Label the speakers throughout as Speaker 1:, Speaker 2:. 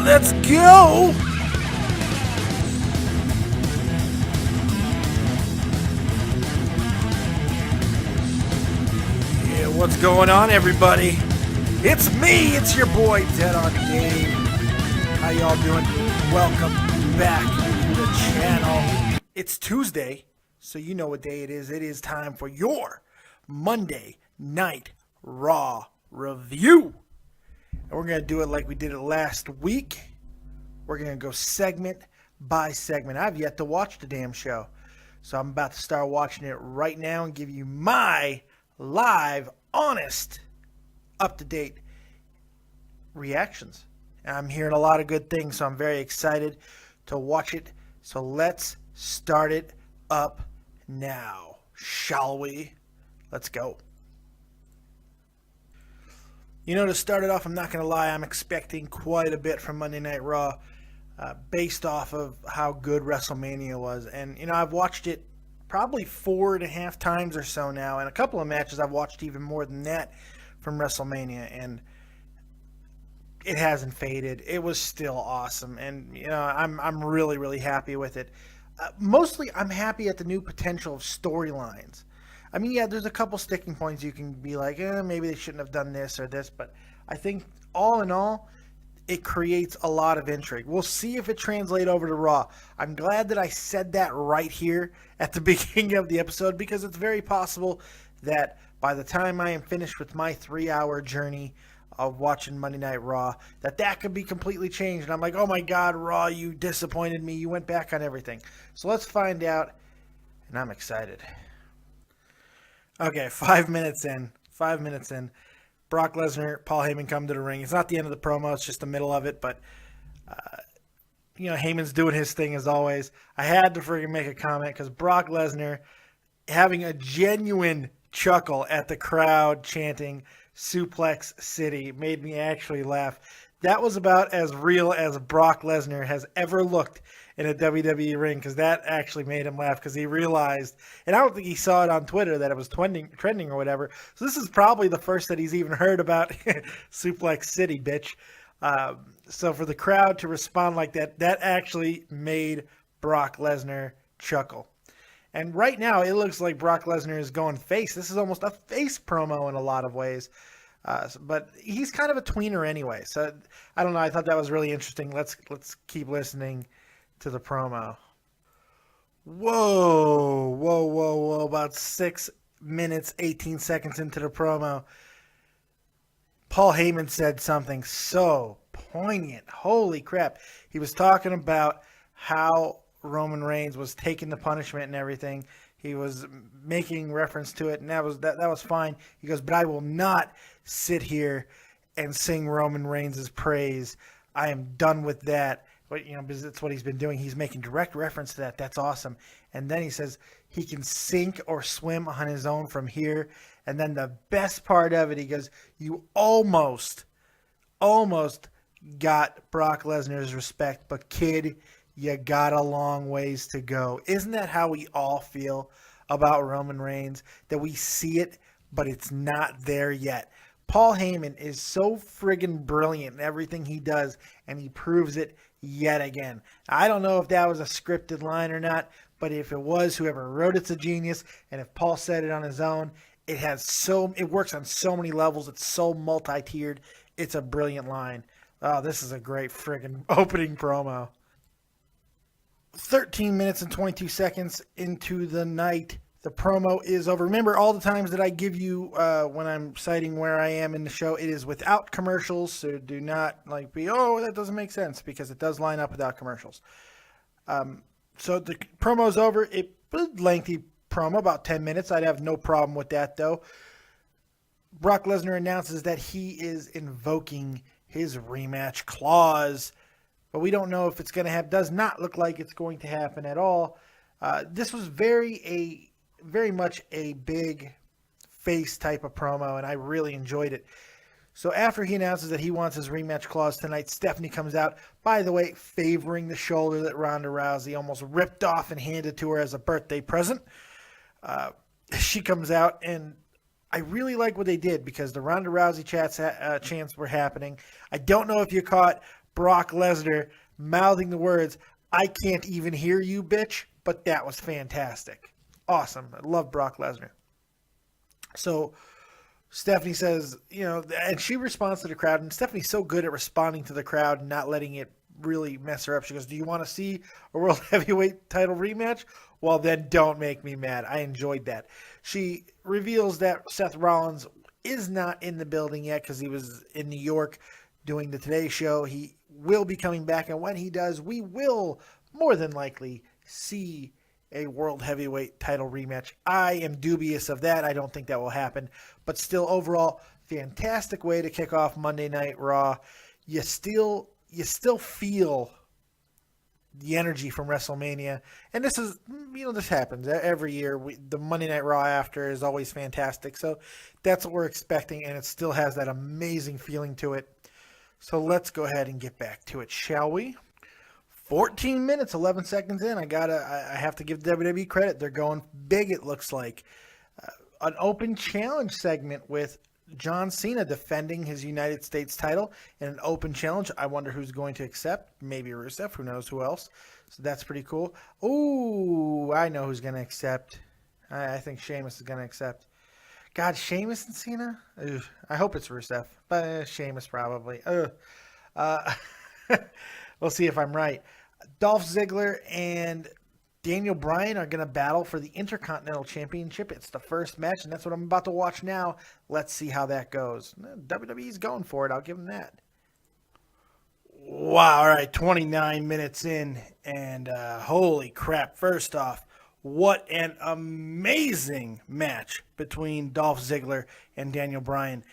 Speaker 1: Let's go! Yeah, what's going on, everybody? It's me, it's your boy, Dead on Dave. How y'all doing? Welcome back to the channel. It's Tuesday, so you know what day it is. It is time for your Monday Night Raw review. And we're going to do it like we did it last week. We're going to go segment by segment. I've yet to watch the damn show. So I'm about to start watching it right now and give you my live, honest, up-to-date reactions. And I'm hearing a lot of good things, so I'm very excited to watch it. So let's start it up now, shall we? Let's go. You know, to start it off, I'm not going to lie, I'm expecting quite a bit from Monday Night Raw based off of how good WrestleMania was. And, you know, I've watched it probably 4.5 times or so now, and a couple of matches I've watched even more than that from WrestleMania, and it hasn't faded. It was still awesome, and, you know, I'm really, really happy with it. Mostly, I'm happy at the new potential of storylines. I mean, yeah, there's a couple sticking points you can be like, maybe they shouldn't have done this or this, but I think all in all, it creates a lot of intrigue. We'll see if it translates over to Raw. I'm glad that I said that right here at the beginning of the episode, because it's very possible that by the time I am finished with my 3-hour journey of watching Monday Night Raw, that could be completely changed. And I'm like, oh my God, Raw, you disappointed me. You went back on everything. So let's find out, and I'm excited. Okay, 5 minutes in. Brock Lesnar, Paul Heyman come to the ring. It's not the end of the promo. It's just the middle of it. But, you know, Heyman's doing his thing as always. I had to freaking make a comment because Brock Lesnar having a genuine chuckle at the crowd chanting Suplex City made me actually laugh. That was about as real as Brock Lesnar has ever looked in a WWE ring, because that actually made him laugh, because he realized, and I don't think he saw it on Twitter that it was trending or whatever. So this is probably the first that he's even heard about Suplex City, bitch. So for the crowd to respond like that, that actually made Brock Lesnar chuckle. And right now, it looks like Brock Lesnar is going face. This is almost a face promo in a lot of ways. But he's kind of a tweener anyway. So I don't know. I thought that was really interesting. Let's keep listening to the promo. Whoa. About 6 minutes, 18 seconds into the promo, Paul Heyman said something so poignant. Holy crap. He was talking about how Roman Reigns was taking the punishment and everything. He was making reference to it, and that was fine. He goes, but I will not sit here and sing Roman Reigns' praise. I am done with that. But, you know, because that's what he's been doing. He's making direct reference to that. That's awesome. And then he says he can sink or swim on his own from here. And then the best part of it, he goes, you almost got Brock Lesnar's respect, but kid, you got a long ways to go. Isn't that how we all feel about Roman Reigns? That we see it, but it's not there yet. Paul Heyman is so friggin' brilliant in everything he does, and he proves it yet again. I don't know if that was a scripted line or not, but if it was, whoever wrote it's a genius, and if Paul said it on his own, it works on so many levels. It's so multi-tiered. It's a brilliant line. Oh, this is a great friggin' opening promo. 13 minutes and 22 seconds into the night, the promo is over. Remember, all the times that I give you when I'm citing where I am in the show, it is without commercials, so do not be, oh, that doesn't make sense, because it does line up without commercials. So the promo's over. It was a lengthy promo, about 10 minutes. I'd have no problem with that, though. Brock Lesnar announces that he is invoking his rematch clause, but we don't know if it's going to happen. Does not look like it's going to happen at all. This was very much a big face type of promo, and I really enjoyed it. So after he announces that he wants his rematch clause tonight, Stephanie comes out, by the way, favoring the shoulder that Ronda Rousey almost ripped off and handed to her as a birthday present. She comes out, and I really like what they did because the Ronda Rousey chants were happening. I don't know if you caught Brock Lesnar mouthing the words, "I can't even hear you, bitch," but that was fantastic. Awesome. I love Brock Lesnar. So Stephanie says, and she responds to the crowd, and Stephanie's so good at responding to the crowd and not letting it really mess her up. She goes, "Do you want to see a World Heavyweight title rematch? Well, then don't make me mad." I enjoyed that. She reveals that Seth Rollins is not in the building yet because he was in New York doing the Today Show. He will be coming back, and when he does, we will more than likely see a World Heavyweight title rematch. I am dubious of that. I don't think that will happen. But still, overall, fantastic way to kick off Monday Night Raw. You still feel the energy from WrestleMania. And this is, this happens every year. The Monday Night Raw after is always fantastic. So that's what we're expecting, and it still has that amazing feeling to it. So let's go ahead and get back to it, shall we? 14 minutes, 11 seconds in. I have to give WWE credit. They're going big, it looks like. An open challenge segment with John Cena defending his United States title in an open challenge. I wonder who's going to accept. Maybe Rusev. Who knows who else. So that's pretty cool. Ooh, I know who's going to accept. I think Sheamus is going to accept. God, Sheamus and Cena? Ugh, I hope it's Rusev. But Sheamus probably. We'll see if I'm right. Dolph Ziggler and Daniel Bryan are going to battle for the Intercontinental Championship. It's the first match, and that's what I'm about to watch now. Let's see how that goes. WWE's going for it. I'll give them that. Wow, all right, 29 minutes in, and holy crap. First off, what an amazing match between Dolph Ziggler and Daniel Bryan.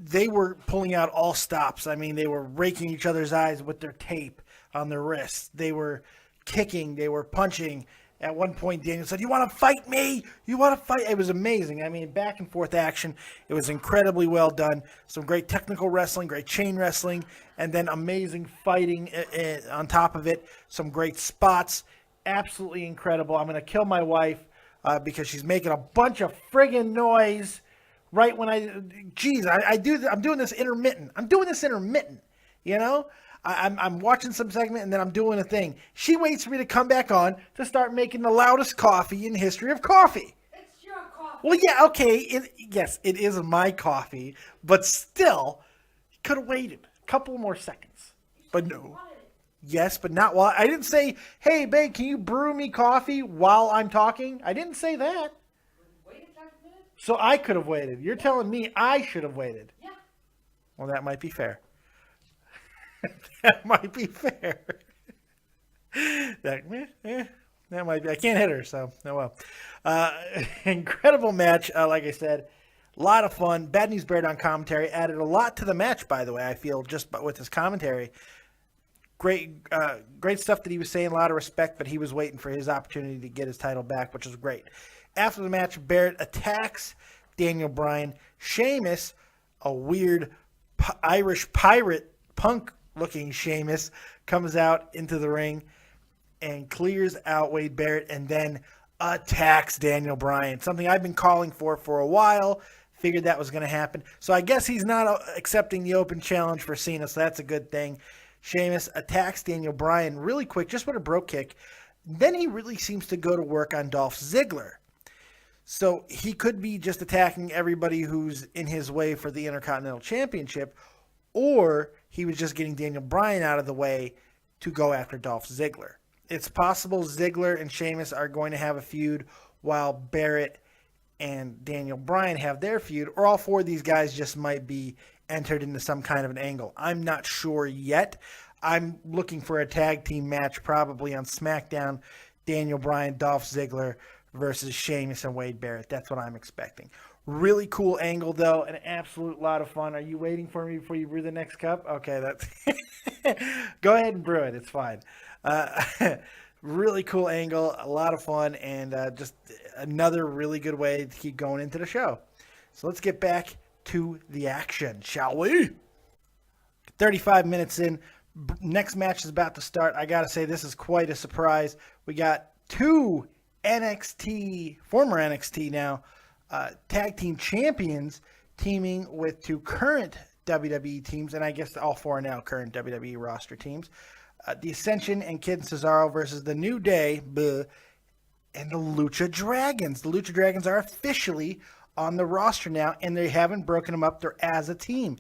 Speaker 1: They were pulling out all stops. I mean, they were raking each other's eyes with their tape on their wrists. They were kicking. They were punching. At one point, Daniel said, "You want to fight me? You want to fight?" It was amazing. I mean, back and forth action. It was incredibly well done. Some great technical wrestling, great chain wrestling, and then amazing fighting on top of it. Some great spots. Absolutely incredible. I'm going to kill my wife because she's making a bunch of friggin' noise right when I'm doing this intermittent. I'm watching some segment and then I'm doing a thing. She waits for me to come back on to start making the loudest coffee in the history of coffee.
Speaker 2: It's your coffee.
Speaker 1: Well, yeah, okay. Yes, it is my coffee, but still, could have waited a couple more seconds. But no. Yes, but not while I didn't say, "Hey, babe, can you brew me coffee while I'm talking?" I didn't say that.
Speaker 2: Waited 5 minutes?
Speaker 1: So I could have waited. You're telling me I should have waited.
Speaker 2: Yeah.
Speaker 1: Well, that might be fair. That might be fair. That might be. I can't hit her, so oh well. Incredible match, like I said. A lot of fun. Bad News Barrett on commentary added a lot to the match, by the way, I feel, just with his commentary. Great stuff that he was saying, a lot of respect, but he was waiting for his opportunity to get his title back, which was great. After the match, Barrett attacks Daniel Bryan. Sheamus, a weird Irish pirate, punk-looking Sheamus, comes out into the ring and clears out Wade Barrett and then attacks Daniel Bryan. Something I've been calling for a while. Figured that was going to happen. So I guess he's not accepting the open challenge for Cena, so that's a good thing. Sheamus attacks Daniel Bryan really quick, just with a brogue kick. Then he really seems to go to work on Dolph Ziggler. So he could be just attacking everybody who's in his way for the Intercontinental Championship, or he was just getting Daniel Bryan out of the way to go after Dolph Ziggler. It's possible Ziggler and Sheamus are going to have a feud while Barrett and Daniel Bryan have their feud, or all four of these guys just might be entered into some kind of an angle. I'm not sure yet. I'm looking for a tag team match probably on SmackDown. Daniel Bryan, Dolph Ziggler versus Sheamus and Wade Barrett. That's what I'm expecting. Really cool angle, though. An absolute lot of fun. Are you waiting for me before you brew the next cup? Okay, that's go ahead and brew it. It's fine. Really cool angle, a lot of fun, and just another really good way to keep going into the show. So let's get back to the action, shall we? 35 minutes in. Next match is about to start. I got to say, this is quite a surprise. We got two former NXT now, tag team champions teaming with two current WWE teams, and I guess all four now current WWE roster teams. The Ascension and Kid Cesaro versus the New Day and the Lucha Dragons. The Lucha Dragons are officially on the roster now, and they haven't broken them up. They're as a team.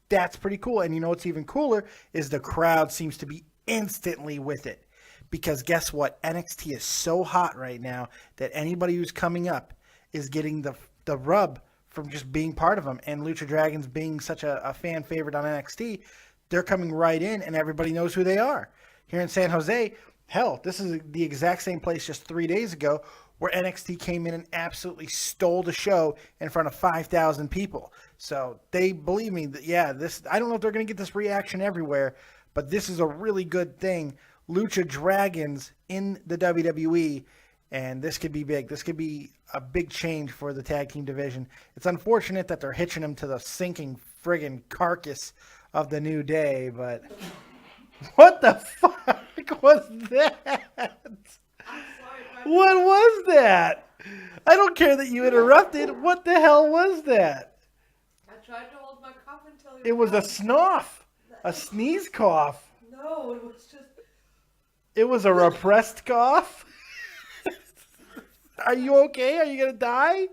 Speaker 1: That's pretty cool. And you know what's even cooler is the crowd seems to be instantly with it. Because guess what? NXT is so hot right now that anybody who's coming up is getting the rub from just being part of them. And Lucha Dragons being such a fan favorite on NXT, they're coming right in and everybody knows who they are. Here in San Jose, hell, this is the exact same place just 3 days ago where NXT came in and absolutely stole the show in front of 5,000 people. So they believe me that, yeah, I don't know if they're going to get this reaction everywhere, but this is a really good thing. Lucha Dragons in the WWE, and this could be big. This could be a big change for the tag team division. It's unfortunate that they're hitching them to the sinking friggin' carcass of the New Day, but what the fuck was that? What was that? I don't care that you interrupted. What the hell was that?
Speaker 2: I tried to hold my cough until you...
Speaker 1: It was a snuff. A sneeze cough.
Speaker 2: No, it was just...
Speaker 1: It was a repressed cough? Are you okay? Are you going to die?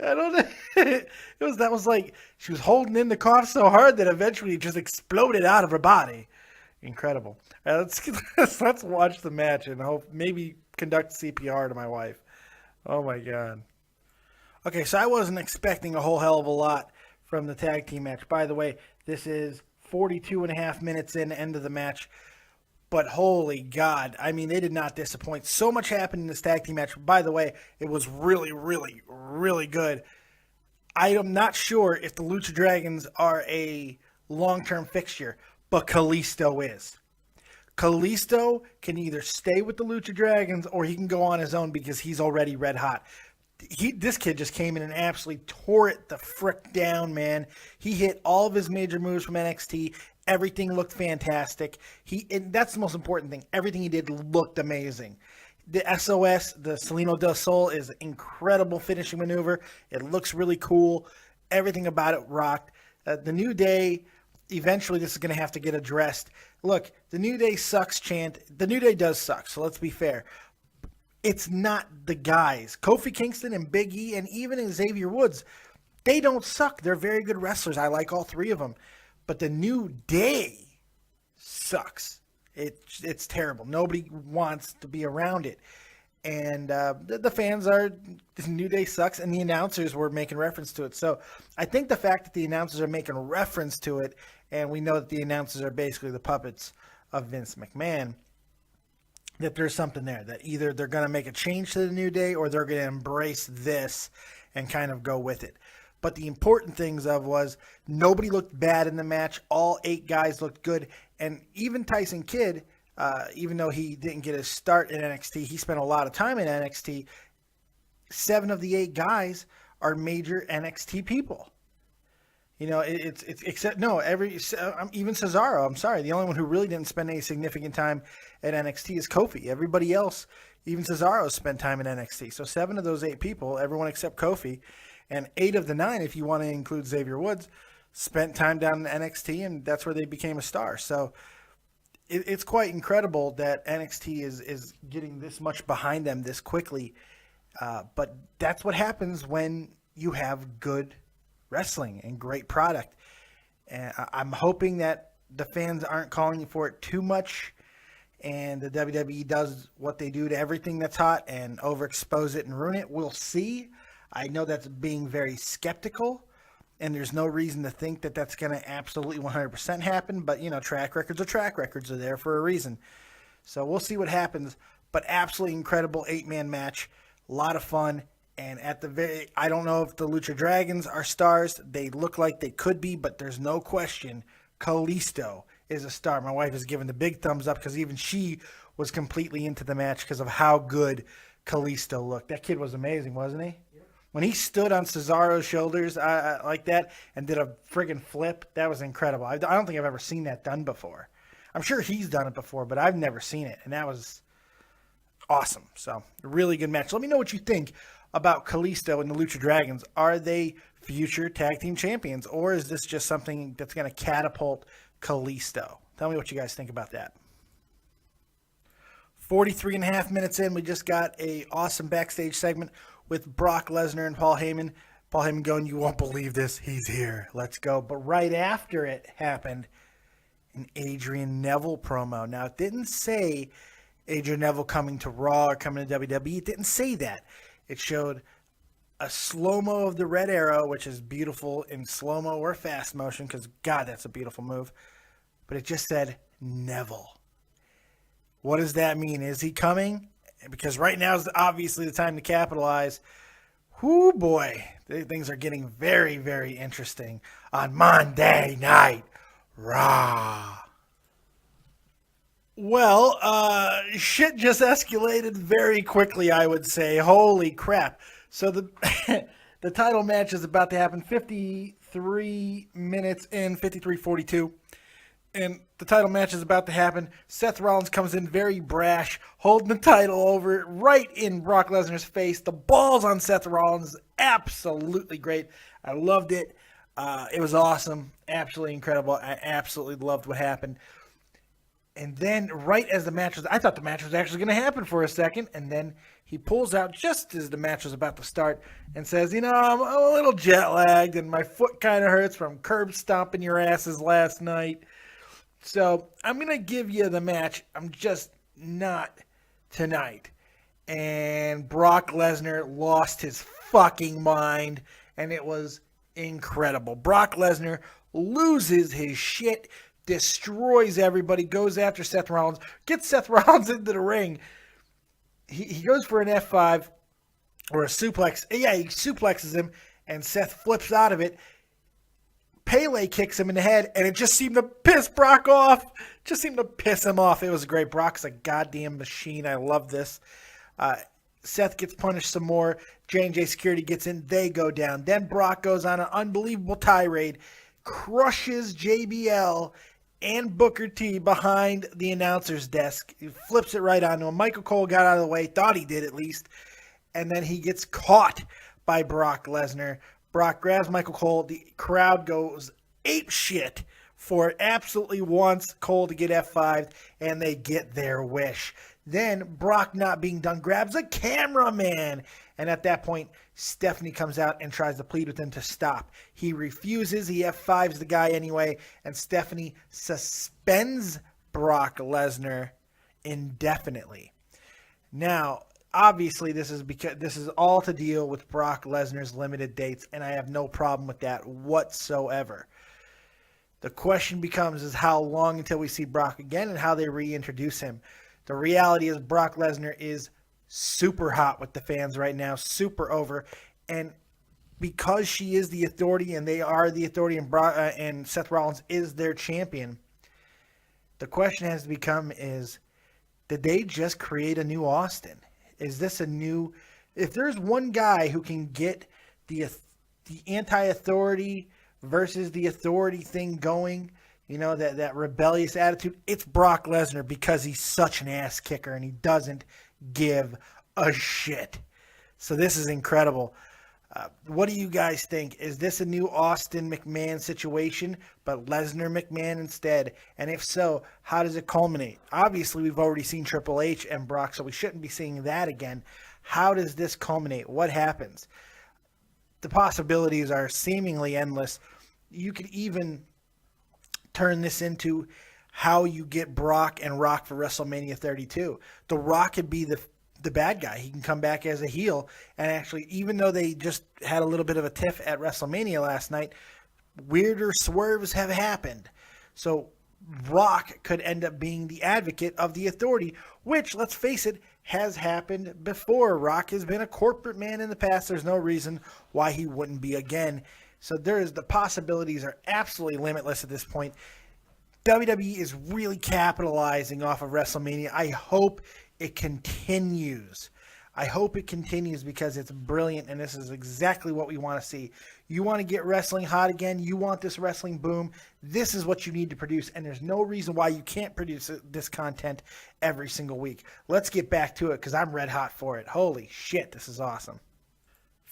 Speaker 1: I don't know. That was like she was holding in the cough so hard that eventually it just exploded out of her body. Incredible. All right, let's watch the match and hope maybe conduct CPR to my wife. Oh my God. Okay, so I wasn't expecting a whole hell of a lot from the tag team match. By the way, this is 42 and a half minutes in, end of the match. But holy God, I mean, they did not disappoint. So much happened in this tag team match. By the way, it was really, really, really good. I am not sure if the Lucha Dragons are a long-term fixture, but Kalisto is. Kalisto can either stay with the Lucha Dragons or he can go on his own because he's already red hot. This kid just came in and absolutely tore it the frick down, man. He hit all of his major moves from NXT. Everything looked fantastic. And that's the most important thing. Everything he did looked amazing. The SOS, the Salino del Sol, is an incredible finishing maneuver. It looks really cool. Everything about it rocked. The New Day, eventually this is going to have to get addressed. Look, the New Day sucks chant. The New Day does suck, so let's be fair. It's not the guys. Kofi Kingston and Big E and even Xavier Woods, they don't suck. They're very good wrestlers. I like all three of them. But the New Day sucks. It's terrible. Nobody wants to be around it. And the fans are, the New Day sucks, and the announcers were making reference to it. So I think the fact that the announcers are making reference to it, and we know that the announcers are basically the puppets of Vince McMahon, that there's something there. That either they're going to make a change to the New Day or they're going to embrace this and kind of go with it. But the important things was nobody looked bad in the match. All 8 guys looked good. And even Tyson Kidd, even though he didn't get his start in NXT, he spent a lot of time in NXT. 7 of the 8 guys are major NXT people. You know, it's except even Cesaro. I'm sorry, the only one who really didn't spend any significant time at NXT is Kofi. Everybody else, even Cesaro, spent time in NXT. So 7 of those 8 people, everyone except Kofi, and 8 of the 9, if you want to include Xavier Woods, spent time down in NXT, and that's where they became a star. So it's quite incredible that NXT is getting this much behind them this quickly. But that's what happens when you have good wrestling and great product. And I'm hoping that the fans aren't calling for it too much, and the WWE does what they do to everything that's hot and overexpose it and ruin it. We'll see. I know that's being very skeptical, and there's no reason to think that that's going to absolutely 100% happen. But, you know, track records are there for a reason. So we'll see what happens. But absolutely incredible 8-man match. A lot of fun. And I don't know if the Lucha Dragons are stars. They look like they could be, but there's no question Kalisto is a star. My wife is giving the big thumbs up because even she was completely into the match because of how good Kalisto looked. That kid was amazing, wasn't he? Yep. When he stood on Cesaro's shoulders like that and did a friggin' flip, that was incredible. I don't think I've ever seen that done before. I'm sure he's done it before, but I've never seen it, and that was awesome. So, a really good match. Let me know what you think about Kalisto and the Lucha Dragons. Are they future tag team champions, or is this just something that's going to catapult Kalisto? Tell me what you guys think about that. 43 and a half minutes in, we just got a awesome backstage segment with Brock Lesnar and Paul Heyman. Paul Heyman going, "You won't believe this. He's here. Let's go." But right after it happened, an Adrian Neville promo. Now, it didn't say Adrian Neville coming to Raw or coming to WWE. It didn't say that. It showed a slow-mo of the red arrow, which is beautiful in slow-mo or fast motion, because, God, that's a beautiful move. But it just said Neville. What does that mean? Is he coming? Because right now is obviously the time to capitalize. Whoo, boy. Things are getting very, very interesting on Monday Night Raw. Well, shit just escalated very quickly, I would say. Holy crap. So the the title match is about to happen 53 minutes in, 53:42. And the title match is about to happen. Seth Rollins comes in very brash, holding the title over right in Brock Lesnar's face. The balls on Seth Rollins, absolutely great. I loved it. It was awesome. Absolutely incredible. I absolutely loved what happened. And then right as the match was, I thought the match was actually going to happen for a second. And then he pulls out just as the match was about to start and says, "I'm a little jet lagged and my foot kind of hurts from curb stomping your asses last night. So I'm going to give you the match. I'm just not tonight." And Brock Lesnar lost his fucking mind, and it was incredible. Brock Lesnar loses his shit, destroys everybody, goes after Seth Rollins, gets Seth Rollins into the ring. He goes for an F5 or a suplex. Yeah, he suplexes him, and Seth flips out of it. Pele kicks him in the head, and it just seemed to piss Brock off. Just seemed to piss him off. It was great. Brock's a goddamn machine. I love this. Seth gets punished some more. J&J Security gets in. They go down. Then Brock goes on an unbelievable tirade, crushes JBL and Booker T behind the announcer's desk. He flips it right onto him. Michael Cole got out of the way. Thought he did at least. And then he gets caught by Brock Lesnar. Brock grabs Michael Cole. The crowd goes ape shit for it. Absolutely wants Cole to get F5'd, and they get their wish. Then Brock, not being done, grabs a cameraman. And at that point, Stephanie comes out and tries to plead with him to stop. He refuses. He F5's the guy anyway. And Stephanie suspends Brock Lesnar indefinitely. Now, obviously, this is all to deal with Brock Lesnar's limited dates, and I have no problem with that whatsoever. The question becomes is how long until we see Brock again and how they reintroduce him. The reality is Brock Lesnar is super hot with the fans right now, super over, and because she is the authority and they are the authority and Seth Rollins is their champion, the question has to become is, did they just create a new Austin? Is this a new... If there's one guy who can get the anti-authority versus the authority thing going, that rebellious attitude, it's Brock Lesnar, because he's such an ass kicker and he doesn't give a shit. So this is incredible. What do you guys think? Is this a new Austin McMahon situation, but Lesnar McMahon instead? And if so, how does it culminate? Obviously, we've already seen Triple H and Brock, so we shouldn't be seeing that again. How does this culminate? What happens? The possibilities are seemingly endless. You could even turn this into how you get Brock and Rock for WrestleMania 32. The Rock could be the bad guy. He can come back as a heel, and actually, even though they just had a little bit of a tiff at WrestleMania last night, weirder swerves have happened. So Rock could end up being the advocate of the authority, which, let's face it, has happened before. Rock has been a corporate man in the past. There's no reason why he wouldn't be again. So the possibilities are absolutely limitless at this point. WWE is really capitalizing off of WrestleMania. I hope it continues. I hope it continues because it's brilliant, and this is exactly what we want to see. You want to get wrestling hot again? You want this wrestling boom? This is what you need to produce, and there's no reason why you can't produce this content every single week. Let's get back to it because I'm red hot for it. Holy shit, this is awesome.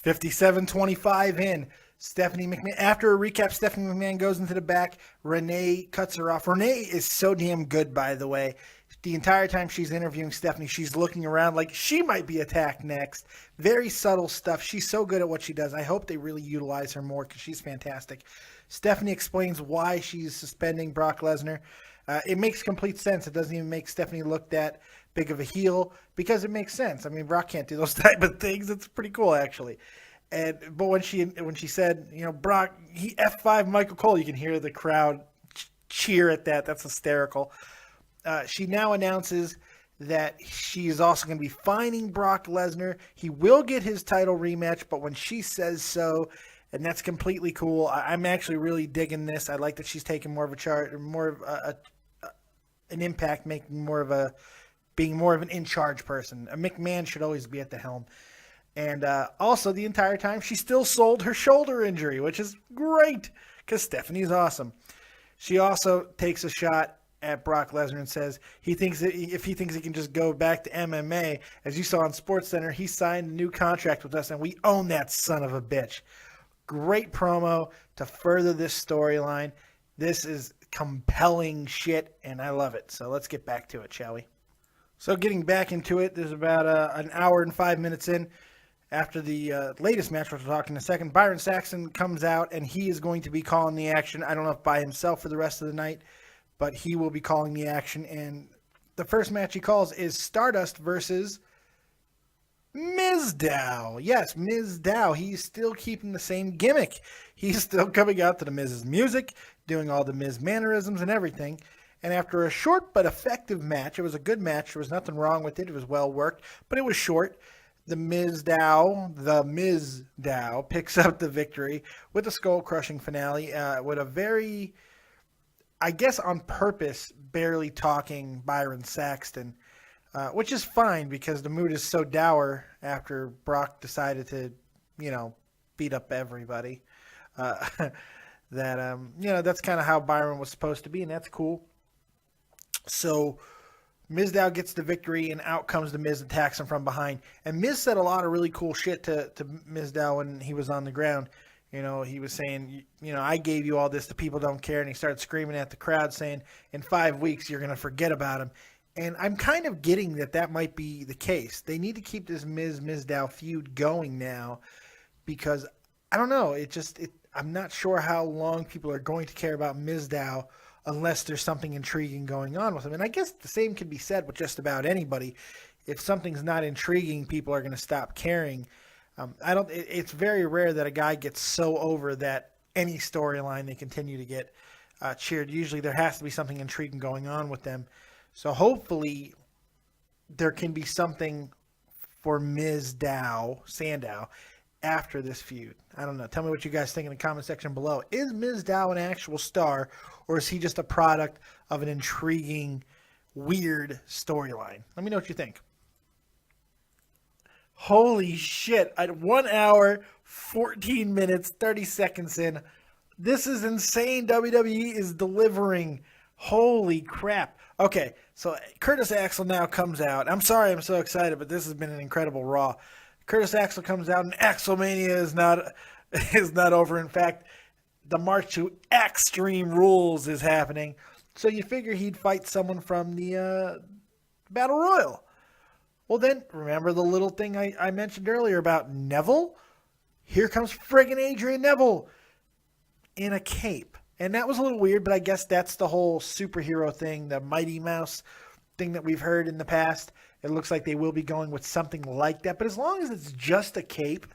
Speaker 1: 57-25 in. Stephanie McMahon, after a recap, Stephanie McMahon goes into the back. Renee cuts her off. Renee is so damn good, by the way. The entire time she's interviewing Stephanie, she's looking around like she might be attacked next. Very subtle stuff. She's so good at what she does. I hope they really utilize her more because she's fantastic. Stephanie explains why she's suspending Brock Lesnar. It makes complete sense. It doesn't even make Stephanie look that big of a heel because it makes sense. I mean, Brock can't do those type of things. It's pretty cool, actually. But when she said, Brock, he F5 Michael Cole, you can hear the crowd cheer at that. That's hysterical. She now announces that she is also going to be fining Brock Lesnar. He will get his title rematch, but when she says so, and that's completely cool. I'm actually really digging this. I like that she's taking more of a charge, more of an impact, being more of an in-charge person. A McMahon should always be at the helm. And also, the entire time, she still sold her shoulder injury, which is great because Stephanie's awesome. She also takes a shot at Brock Lesnar and says if he thinks he can just go back to MMA, as you saw on SportsCenter, he signed a new contract with us, and we own that son of a bitch. Great promo to further this storyline. This is compelling shit, and I love it. So let's get back to it, shall we? So getting back into it, there's about an hour and 5 minutes in. After the latest match, which we'll talk in a second, Byron Saxton comes out, and he is going to be calling the action. I don't know if by himself for the rest of the night, but he will be calling the action. And the first match he calls is Stardust versus Mizdow. Yes, Mizdow. He's still keeping the same gimmick. He's still coming out to the Miz's music, doing all the Miz mannerisms and everything. And after a short but effective match, it was a good match. There was nothing wrong with it. It was well worked, but it was short. The Mizdow picks up the victory with a skull-crushing finale with a very, I guess on purpose, barely talking Byron Saxton, which is fine because the mood is so dour after Brock decided to, beat up everybody. That's kind of how Byron was supposed to be, and that's cool. So Mizdow gets the victory, and out comes the Miz, attacks him from behind. And Miz said a lot of really cool shit to Mizdow when he was on the ground. He was saying, I gave you all this, the people don't care. And he started screaming at the crowd saying, in 5 weeks, you're going to forget about him. And I'm kind of getting that might be the case. They need to keep this Mizdow feud going now because, I don't know, I'm not sure how long people are going to care about Mizdow unless there's something intriguing going on with him. And I guess the same can be said with just about anybody. If something's not intriguing, people are going to stop caring. It's very rare that a guy gets so over that any storyline they continue to get cheered. Usually there has to be something intriguing going on with them. So hopefully there can be something for Sandow, after this feud. I don't know. Tell me what you guys think in the comment section below. Is Mizdow an actual star, or is he just a product of an intriguing, weird storyline? Let me know what you think. Holy shit. At 1 hour, 14 minutes, 30 seconds in. This is insane. WWE is delivering. Holy crap. Okay, so Curtis Axel now comes out. I'm sorry I'm so excited, but this has been an incredible Raw. Curtis Axel comes out, and Axelmania is not over. In fact, the march to Extreme Rules is happening. So you figure he'd fight someone from the Battle Royal. Well, then, remember the little thing I mentioned earlier about Neville? Here comes friggin' Adrian Neville in a cape. And that was a little weird, but I guess that's the whole superhero thing, the Mighty Mouse thing that we've heard in the past. It looks like they will be going with something like that. But as long as it's just a cape,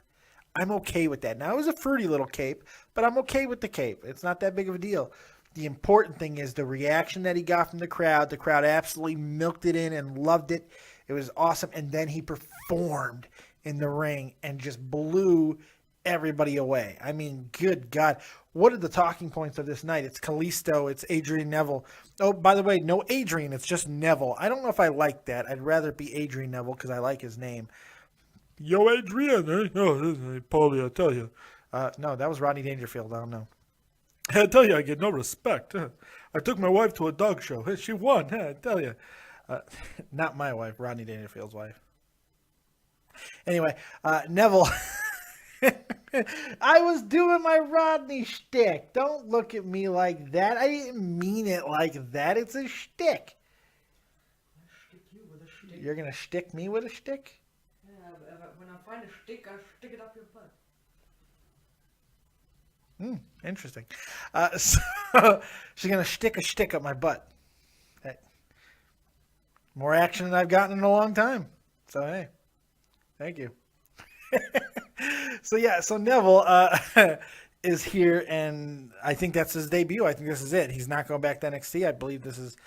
Speaker 1: I'm okay with that. Now, it was a fruity little cape, but I'm okay with the cape. It's not that big of a deal. The important thing is the reaction that he got from the crowd. The crowd absolutely milked it in and loved it. It was awesome. And then he performed in the ring and just blew everybody away. I mean, good God. What are the talking points of this night? It's Kalisto. It's Adrian Neville. Oh, by the way, no Adrian. It's just Neville. I don't know if I like that. I'd rather it be Adrian Neville because I like his name. Yo, Adrian. Eh? Oh, this is Paulie, I tell you. No, that was Rodney Dangerfield. I don't know. I tell you, I get no respect. I took my wife to a dog show. She won. I tell you. Not my wife, Rodney Dangerfield's wife. Anyway, Neville. I was doing my Rodney shtick. Don't look at me like that. I didn't mean it like that. It's a shtick.
Speaker 2: I'll stick you with a stick.
Speaker 1: You're going to shtick me with a shtick?
Speaker 2: Yeah, but when I find a stick, I stick it up your butt.
Speaker 1: Interesting. So she's going to stick a shtick up my butt. More action than I've gotten in a long time. So, hey, thank you. So Neville is here, and I think that's his debut. I think this is it. He's not going back to NXT. I believe this is,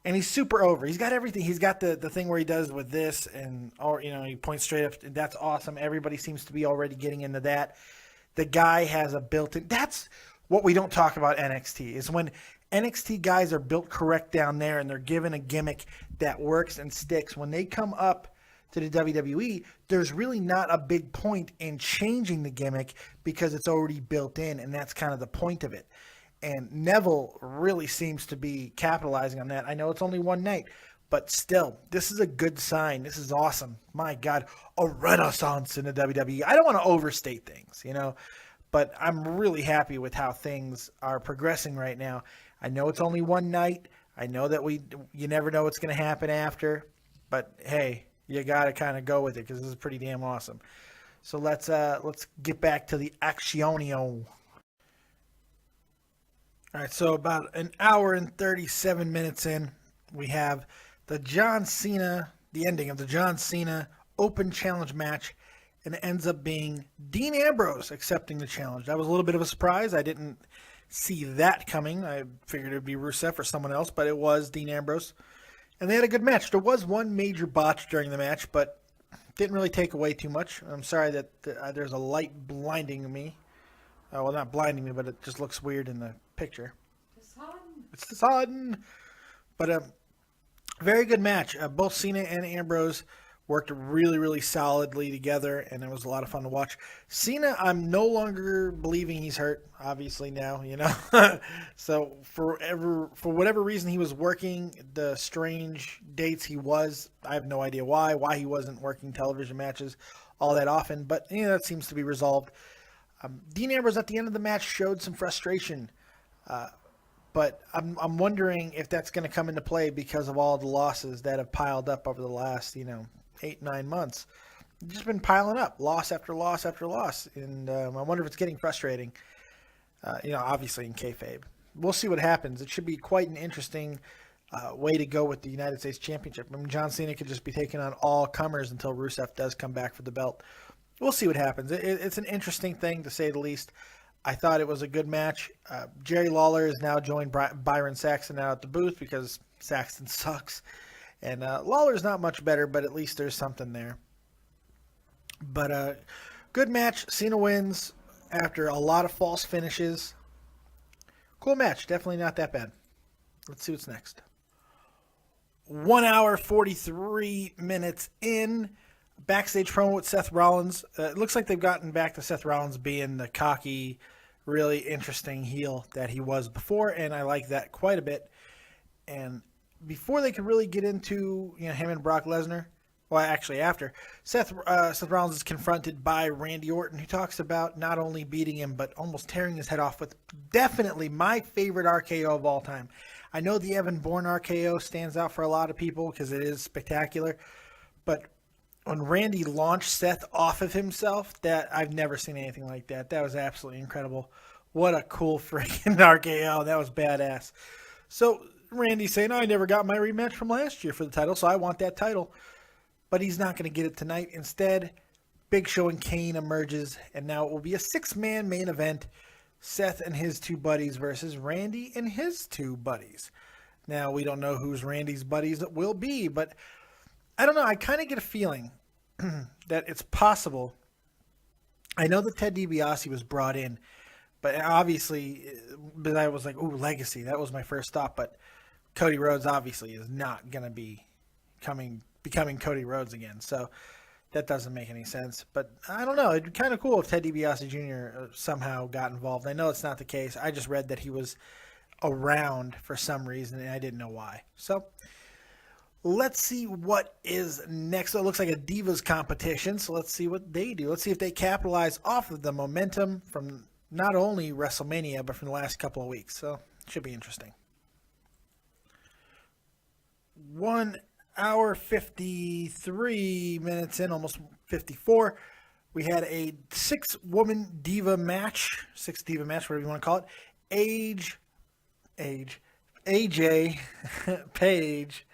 Speaker 1: and he's super over. He's got everything. He's got the thing where he does with this, and he points straight up. That's awesome. Everybody seems to be already getting into that. The guy has a built-in. That's what we don't talk about NXT is when NXT guys are built correct down there, and they're given a gimmick that works and sticks. When they come up to the WWE, there's really not a big point in changing the gimmick because it's already built in, and that's kind of the point of it. And Neville really seems to be capitalizing on that. I know it's only one night, but still, this is a good sign. This is awesome. My God, a renaissance in the WWE. I don't want to overstate things, but I'm really happy with how things are progressing right now. I know it's only one night. I know that you never know what's going to happen after, but hey, you got to kind of go with it because this is pretty damn awesome. So let's get back to the Actionio. All right, so about an hour and 37 minutes in, we have the ending of the John Cena Open Challenge match, and it ends up being Dean Ambrose accepting the challenge. That was a little bit of a surprise. I didn't see that coming. I figured it would be Rusev or someone else, but it was Dean Ambrose. And they had a good match. There was one major botch during the match, but didn't really take away too much. I'm sorry that there's a light blinding me. Well, not blinding me, but it just looks weird in the picture.
Speaker 2: The sun.
Speaker 1: It's the sun. But very good match. Both Cena and Ambrose worked really, really solidly together, and it was a lot of fun to watch. Cena, I'm no longer believing he's hurt, obviously now, So for whatever reason he was working the strange dates he was, I have no idea why he wasn't working television matches all that often, but that seems to be resolved. Dean Ambrose at the end of the match showed some frustration, but I'm wondering if that's going to come into play because of all the losses that have piled up over the last, 8-9 months. It's just been piling up, loss after loss after loss, and I wonder if it's getting frustrating. Obviously in kayfabe. We'll see what happens. It should be quite an interesting way to go with the United States Championship. I mean, John Cena could just be taking on all comers until Rusev does come back for the belt. We'll see what happens. It's an interesting thing, to say the least. I thought it was a good match. Jerry Lawler has now joined Byron Saxton out at the booth because Saxton sucks. And Lawler's not much better, but at least there's something there. But good match. Cena wins after a lot of false finishes. Cool match. Definitely not that bad. Let's see what's next. 1 hour, 43 minutes in. Backstage promo with Seth Rollins. It looks like they've gotten back to Seth Rollins being the cocky, really interesting heel that he was before, and I like that quite a bit. And before they could really get into him and Brock Lesnar, well, actually after, Seth Rollins is confronted by Randy Orton, who talks about not only beating him, but almost tearing his head off with definitely my favorite RKO of all time. I know the Evan Bourne RKO stands out for a lot of people because it is spectacular, but when Randy launched Seth off of himself, that I've never seen anything like that. That was absolutely incredible. What a cool freaking RKO. That was badass. So Randy's saying, I never got my rematch from last year for the title, so I want that title. But he's not going to get it tonight. Instead, Big Show and Kane emerges, and now it will be a 6-man main event. Seth and his 2 buddies versus Randy and his 2 buddies. Now, we don't know who's Randy's buddies it will be, but I don't know. I kind of get a feeling that it's possible I know that Ted DiBiase was brought in, but obviously, but I was like, ooh, legacy. That was my first thought. But Cody Rhodes obviously is not going to be becoming Cody Rhodes again. So that doesn't make any sense. But I don't know. It'd be kind of cool if Ted DiBiase Jr. Somehow got involved. I know it's not the case. I just read that he was around for some reason, and I didn't know why. So let's see what is next. So it looks like a Divas competition, so let's see what they do. Let's see if they capitalize off of the momentum from not only WrestleMania, but from the last couple of weeks. So it should be interesting. 1 hour, 53 minutes in, almost 54. We had a 6-woman diva match, whatever you want to call it. AJ, Paige,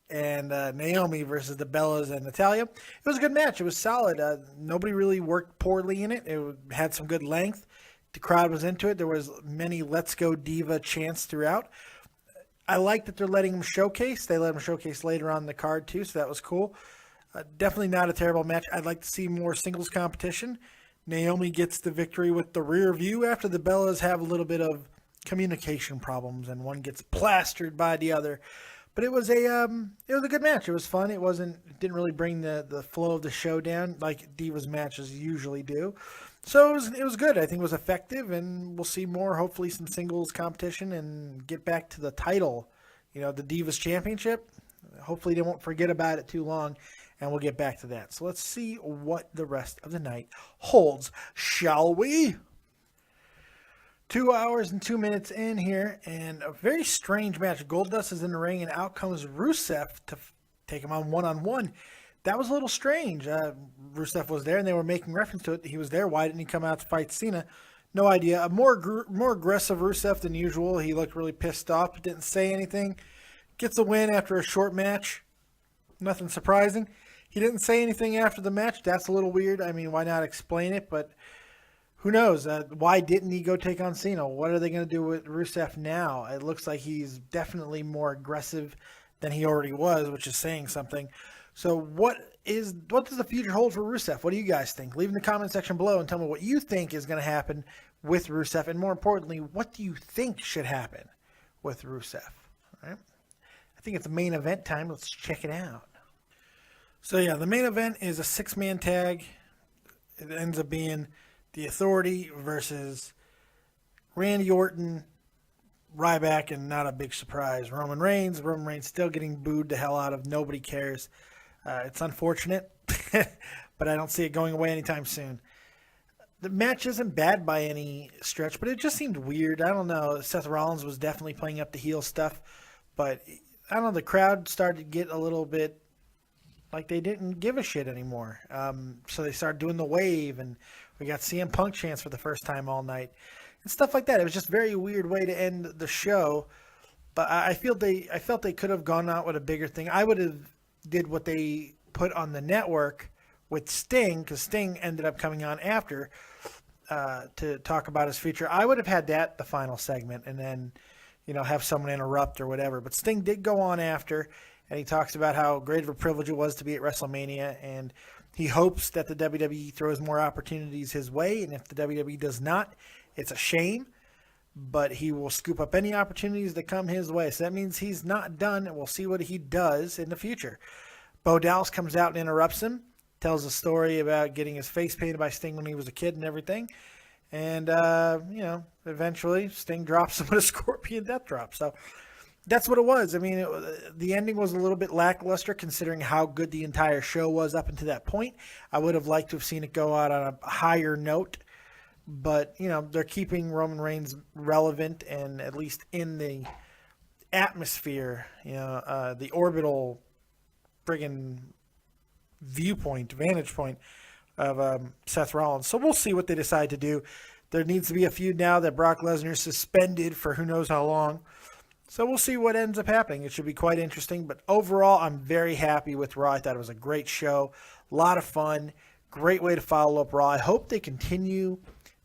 Speaker 1: and Naomi versus the Bellas and Natalya. It was a good match. It was solid. Nobody really worked poorly in it. It had some good length. The crowd was into it. There was many "Let's Go Diva" chants throughout. I like that they're letting them showcase. They let them showcase later on in the card too, so that was cool. Definitely not a terrible match. I'd like to see more singles competition. Naomi gets the victory with the rear view after the Bellas have a little bit of communication problems and one gets plastered by the other. But it was a good match. It was fun. It didn't really bring the flow of the show down like Divas matches usually do. So it was good. I think it was effective, and we'll see more. Hopefully, some singles competition and get back to the title. The Divas Championship. Hopefully, they won't forget about it too long, and we'll get back to that. So let's see what the rest of the night holds, shall we? 2 hours and 2 minutes in here, and a very strange match. Goldust is in the ring, and out comes Rusev to take him on one-on-one. That was a little strange. Rusev was there, and they were making reference to it. He was there. Why didn't he come out to fight Cena? No idea. A more aggressive Rusev than usual. He looked really pissed off, but didn't say anything. Gets a win after a short match. Nothing surprising. He didn't say anything after the match. That's a little weird. I mean, why not explain it? But who knows? Why didn't he go take on Cena? What are they going to do with Rusev now? It looks like he's definitely more aggressive than he already was, which is saying something. So what does the future hold for Rusev? What do you guys think? Leave in the comment section below and tell me what you think is going to happen with Rusev. And more importantly, what do you think should happen with Rusev? All right. I think it's main event time. Let's check it out. So yeah, the main event is a 6-man tag. It ends up being The Authority versus Randy Orton, Ryback, and not a big surprise, Roman Reigns. Roman Reigns still getting booed the hell out of. Nobody cares. It's unfortunate, but I don't see it going away anytime soon. The match isn't bad by any stretch, but it just seemed weird. I don't know. Seth Rollins was definitely playing up the heel stuff, but I don't know. The crowd started to get a little bit like they didn't give a shit anymore. So they started doing the wave, and we got CM Punk chants for the first time all night and stuff like that. It was just a very weird way to end the show, but I felt they could have gone out with a bigger thing. I would have did what they put on the network with Sting, because Sting ended up coming on after to talk about his future. I would have had that the final segment, and then have someone interrupt or whatever. But Sting did go on after, and he talks about how great of a privilege it was to be at WrestleMania, and he hopes that the WWE throws more opportunities his way, and if the WWE does not, it's a shame. But he will scoop up any opportunities that come his way. So that means he's not done, and we'll see what he does in the future. Bo Dallas comes out and interrupts him, tells a story about getting his face painted by Sting when he was a kid and everything. And, eventually Sting drops him with a Scorpion Death Drop. So that's what it was. I mean, the ending was a little bit lackluster considering how good the entire show was up until that point. I would have liked to have seen it go out on a higher note. But, they're keeping Roman Reigns relevant and at least in the atmosphere, the orbital friggin' vantage point of Seth Rollins. So we'll see what they decide to do. There needs to be a feud now that Brock Lesnar is suspended for who knows how long. So we'll see what ends up happening. It should be quite interesting. But overall, I'm very happy with Raw. I thought it was a great show. A lot of fun. Great way to follow up Raw. I hope they continue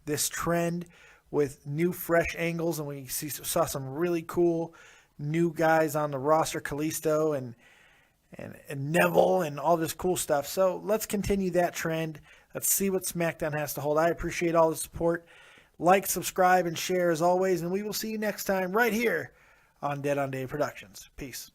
Speaker 1: this trend with new, fresh angles, and we saw some really cool new guys on the roster, Kalisto and Neville and all this cool stuff. So let's continue that trend. Let's see what SmackDown has to hold. I appreciate all the support. Like, subscribe, and share as always, and we will see you next time right here on Dead on Dave Productions. Peace.